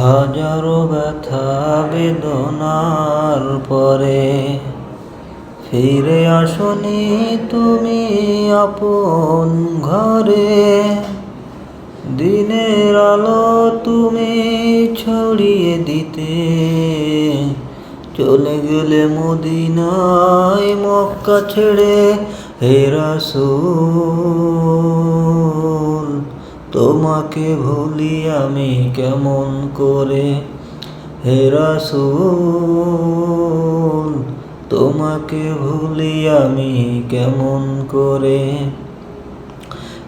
হাজারো ব্যথা বেদনার পরে ফিরে আসনি তুমি আপন ঘরে। দিনের আলো তুমি ছড়িয়ে দিতে চলে গেলে মদিনায় মক্কা ছেড়ে। হে রাসূল তোমাকে ভুলি আমি কেমন করে। হে রাসূল তোমাকে ভুলি আমি কেমন করে।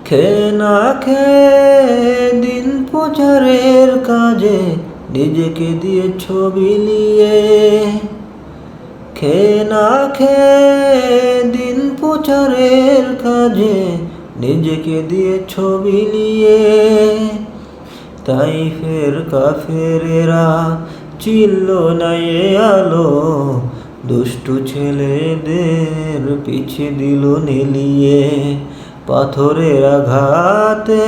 খেয়ে না খেয়ে দিন প্রচারের কাজে নিজেকে দিয়েছ বিলিয়ে। খেয়ে না খেয়ে দিন প্রচারের কাজে নিজেকে দিয়েছ বিলিয়ে। তাইফের কাফেরেরা চিনল না এ আলো, দুষ্টু ছেলেদের পিছে দিল নেলিয়ে। পাথরের আঘাতে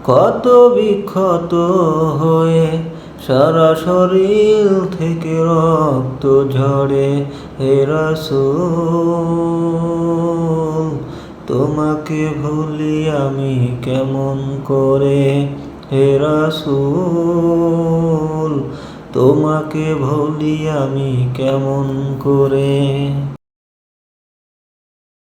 কত বিক্ষত হয়ে সারা শরীর থেকে রক্ত ঝরে। হে রাসূল তোমাকে ভুলি আমি কেমন করে। হে রাসূল তোমাকে ভুলি আমি কেমন করে।